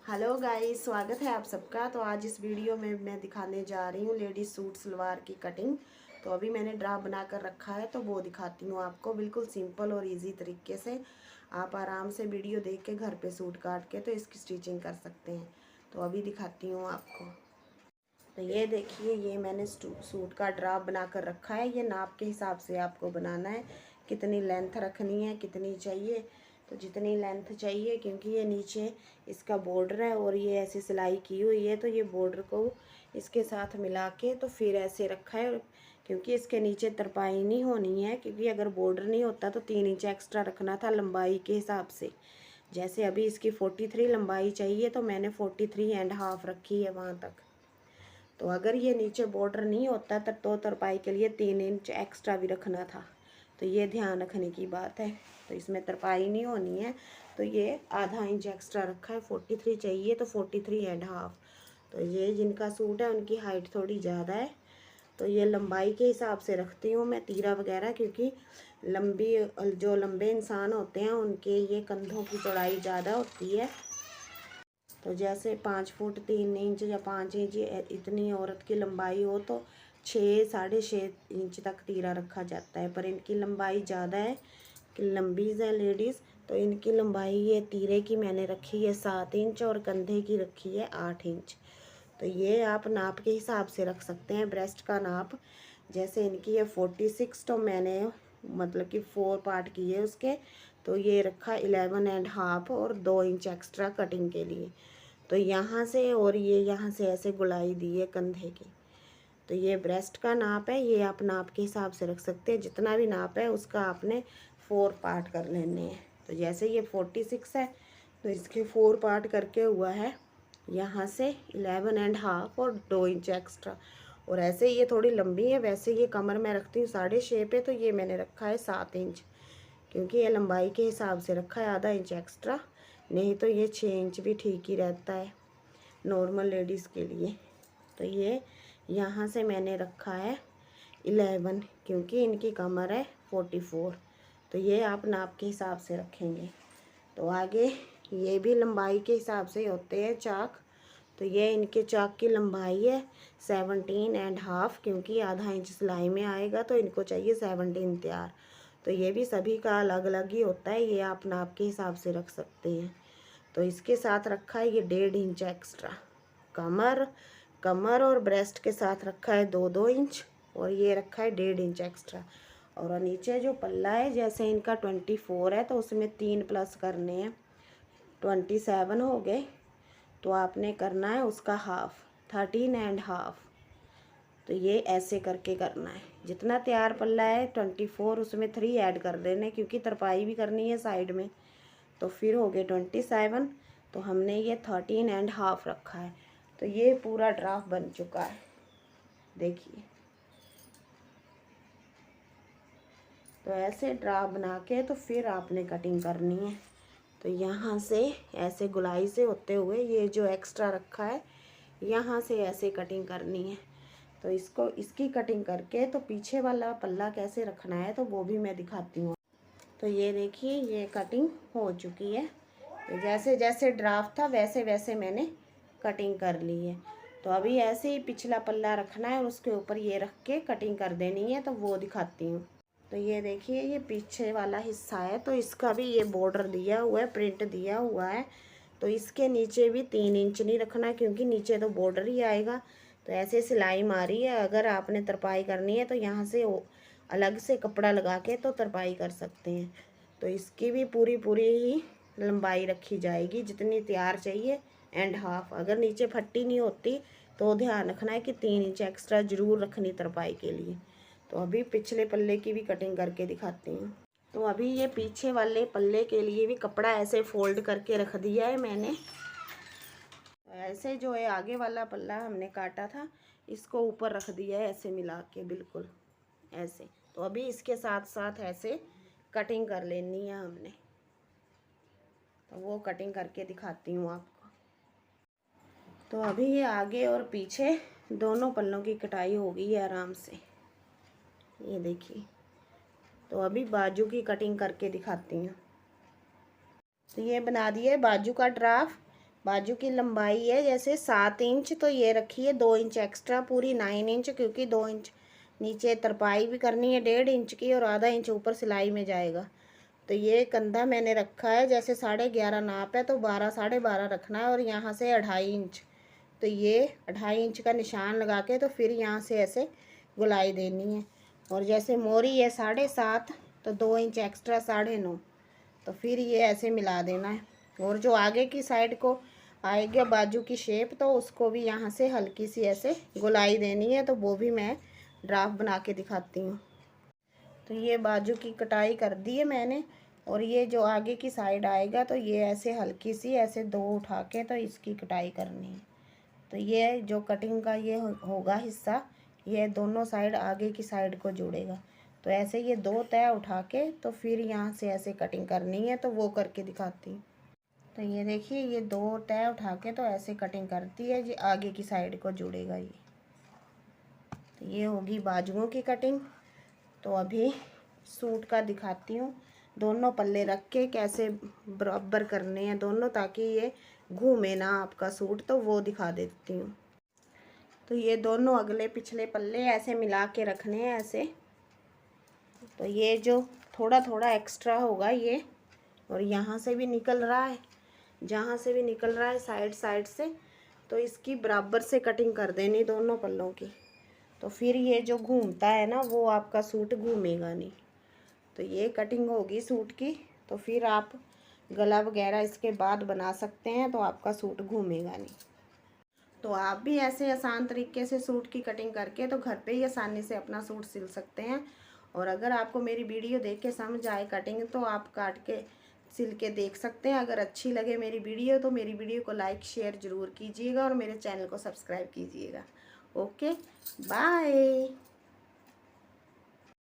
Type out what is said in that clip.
Hello guys, स्वागत है आप सबका। तो आज इस वीडियो में मैं दिखाने जा रही हूँ लेडीज सूट सलवार की कटिंग। तो अभी मैंने ड्राफ्ट बनाकर रखा है तो वो दिखाती हूँ आपको, बिल्कुल सिंपल और इजी तरीके से। आप आराम से वीडियो देख के घर पे सूट काट के तो इसकी स्टिचिंग कर सकते हैं। तो अभी दिखाती हूँ आपको। तो ये देखिए, ये मैंने सूट का ड्राफ्ट बनाकर रखा है। ये नाप के हिसाब से आपको बनाना है, कितनी लेंथ रखनी है, कितनी चाहिए। तो जितनी लेंथ चाहिए, क्योंकि ये नीचे इसका बॉर्डर है और ये ऐसी सिलाई की हुई है, तो ये बॉर्डर को इसके साथ मिला के तो फिर ऐसे रखा है। क्योंकि इसके नीचे तरपाई नहीं होनी है, क्योंकि अगर बॉर्डर नहीं होता तो 3 इंच एक्स्ट्रा रखना था लंबाई के हिसाब से। जैसे अभी इसकी 43 लंबाई चाहिए तो मैंने 43.5 रखी है वहाँ तक। तो अगर ये नीचे बॉर्डर नहीं होता तो तरपाई के लिए 3 इंच एक्स्ट्रा भी रखना था। तो ये ध्यान रखने की बात है। तो इसमें तरपाई नहीं होनी है, तो ये आधा इंच एक्स्ट्रा रखा है। 43 चाहिए तो 43.5। तो ये जिनका सूट है उनकी हाइट थोड़ी ज़्यादा है, तो ये लंबाई के हिसाब से रखती हूँ मैं तीरा वगैरह। क्योंकि जो लंबे इंसान होते हैं उनके ये कंधों की चौड़ाई ज़्यादा होती है। तो जैसे 5 फुट 3 इंच या 5 इंच इतनी औरत की लंबाई हो तो 6 6.5 इंच तक तीरा रखा जाता है। पर इनकी लंबाई ज़्यादा है, लंबीज है लेडीज़, तो इनकी लंबाई ये तीरे की मैंने रखी है 7 इंच और कंधे की रखी है 8 इंच। तो ये आप नाप के हिसाब से रख सकते हैं, ब्रेस्ट का नाप। जैसे इनकी है 46, तो मैंने मतलब कि 4 पार्ट किए उसके, तो ये रखा 11.5 और 2 इंच एक्स्ट्रा कटिंग के लिए। तो यहाँ से और ये यहाँ से ऐसे गुलाई दी है कंधे की। तो ये ब्रेस्ट का नाप है, ये आप नाप के हिसाब से रख सकते हैं। जितना भी नाप है उसका आपने 4 पार्ट कर लेने हैं। तो जैसे ये 46 है तो इसके 4 पार्ट करके हुआ है यहाँ से 11.5 और 2 इंच एक्स्ट्रा। और ऐसे ये थोड़ी लंबी है, वैसे ये कमर में रखती हूँ 6.5 पे, तो ये मैंने रखा है 7 इंच। क्योंकि ये लंबाई के हिसाब से रखा है, आधा इंच एक्स्ट्रा। नहीं तो ये 6 इंच भी ठीक ही रहता है नॉर्मल लेडीज़ के लिए। तो ये यहाँ से मैंने रखा है 11, क्योंकि इनकी कमर है 44। तो ये आप नाप के हिसाब से रखेंगे। तो आगे ये भी लंबाई के हिसाब से होते हैं चाक। तो ये इनके चाक की लंबाई है 17.5, क्योंकि आधा इंच सिलाई में आएगा तो इनको चाहिए 17 तैयार। तो ये भी सभी का अलग अलग ही होता है, ये आप नाप के हिसाब से रख सकते हैं। तो इसके साथ रखा है ये 1.5 इंच एक्स्ट्रा। कमर कमर और ब्रेस्ट के साथ रखा है 2-2 इंच, और ये रखा है 1.5 इंच एक्स्ट्रा। और नीचे जो पल्ला है, जैसे इनका 24 है तो उसमें 3 प्लस करने हैं, 27 हो गए। तो आपने करना है उसका हाफ, 13.5। तो ये ऐसे करके करना है। जितना तैयार पल्ला है 24, उसमें 3 ऐड कर देने, क्योंकि तरपाई भी करनी है साइड में। तो फिर हो गए 27। तो हमने ये 13.5 रखा है। तो ये पूरा ड्राफ्ट बन चुका है, देखिए। तो ऐसे ड्राफ्ट बना के तो फिर आपने कटिंग करनी है। तो यहाँ से ऐसे गुलाई से होते हुए ये जो एक्स्ट्रा रखा है यहाँ से ऐसे कटिंग करनी है। तो इसकी कटिंग करके तो पीछे वाला पल्ला कैसे रखना है तो वो भी मैं दिखाती हूँ। तो ये देखिए, ये कटिंग हो चुकी है। तो जैसे जैसे ड्राफ्ट था वैसे वैसे मैंने कटिंग कर ली है। तो अभी ऐसे ही पिछला पल्ला रखना है और उसके ऊपर ये रख के कटिंग कर देनी है, तो वो दिखाती हूँ। तो ये देखिए, ये पीछे वाला हिस्सा है, तो इसका भी ये बॉर्डर दिया हुआ है, प्रिंट दिया हुआ है। तो इसके नीचे भी 3 इंच नहीं रखना, क्योंकि नीचे तो बॉर्डर ही आएगा। तो ऐसे सिलाई मारी है। अगर आपने तरपाई करनी है तो यहाँ से अलग से कपड़ा लगा के तो तरपाई कर सकते हैं। तो इसकी भी पूरी पूरी ही लंबाई रखी जाएगी जितनी तैयार चाहिए, एंड हाफ। अगर नीचे फट्टी नहीं होती तो ध्यान रखना है कि 3 इंच एक्स्ट्रा ज़रूर रखनी तरपाई के लिए। तो अभी पिछले पल्ले की भी कटिंग करके दिखाती हूँ। तो अभी ये पीछे वाले पल्ले के लिए भी कपड़ा ऐसे फोल्ड करके रख दिया है मैंने। ऐसे जो है आगे वाला पल्ला हमने काटा था, इसको ऊपर रख दिया है ऐसे मिला के, बिल्कुल ऐसे। तो अभी इसके साथ साथ ऐसे कटिंग कर लेनी है हमने। तो वो कटिंग करके दिखाती हूँ आपको। तो अभी ये आगे और पीछे दोनों पल्लों की कटाई हो गई है आराम से, ये देखिए। तो अभी बाजू की कटिंग करके दिखाती हूँ। तो ये बना दिए बाजू का ड्राफ्ट। बाजू की लंबाई है जैसे 7 इंच, तो ये रखी है 2 इंच एक्स्ट्रा, पूरी 9 इंच, क्योंकि 2 इंच नीचे तरपाई भी करनी है 1.5 इंच की और आधा इंच ऊपर सिलाई में जाएगा। तो ये कंधा मैंने रखा है जैसे 11.5 नाप है तो 12 12.5 रखना है और यहाँ से 2.5 इंच, तो ये 2.5 इंच का निशान लगा के तो फिर यहाँ से ऐसे गुलाई देनी है। और जैसे मोरी है 7.5 तो 2 इंच एक्स्ट्रा 9.5, तो फिर ये ऐसे मिला देना है। और जो आगे की साइड को आएगा बाजू की शेप, तो उसको भी यहाँ से हल्की सी ऐसे गुलाई देनी है, तो वो भी मैं ड्राफ्ट बना के दिखाती हूँ। तो ये बाजू की कटाई कर दी है मैंने, और ये जो आगे की साइड आएगा तो ये ऐसे हल्की सी ऐसे 2 उठा के तो इसकी कटाई करनी है। तो ये जो कटिंग का ये होगा हिस्सा, ये दोनों साइड आगे की साइड को जुड़ेगा। तो ऐसे ये 2 तय उठा के तो फिर यहाँ से ऐसे कटिंग करनी है, तो वो करके दिखाती हूँ। तो ये देखिए ये 2 तय उठा के तो ऐसे कटिंग करती है, जी आगे की साइड को जुड़ेगा ये। तो ये होगी बाजुओं की कटिंग। तो अभी सूट का दिखाती हूँ, दोनों पल्ले रख के कैसे बराबर करने हैं दोनों, ताकि ये घूमे ना आपका सूट, तो वो दिखा देती हूँ। तो ये दोनों अगले पिछले पल्ले ऐसे मिला के रखने हैं ऐसे। तो ये जो थोड़ा थोड़ा एक्स्ट्रा होगा ये, और यहाँ से भी निकल रहा है, जहाँ से भी निकल रहा है साइड साइड से, तो इसकी बराबर से कटिंग कर देनी दोनों पल्लों की। तो फिर ये जो घूमता है ना वो आपका सूट घूमेगा नहीं। तो ये कटिंग होगी सूट की, तो फिर आप गला वगैरह इसके बाद बना सकते हैं, तो आपका सूट घूमेगा नहीं। तो आप भी ऐसे आसान तरीके से सूट की कटिंग करके तो घर पे ही आसानी से अपना सूट सिल सकते हैं। और अगर आपको मेरी वीडियो देख के समझ आए कटिंग, तो आप काट के सिल के देख सकते हैं। अगर अच्छी लगे मेरी वीडियो तो मेरी वीडियो को लाइक शेयर ज़रूर कीजिएगा और मेरे चैनल को सब्सक्राइब कीजिएगा। Okay, bye.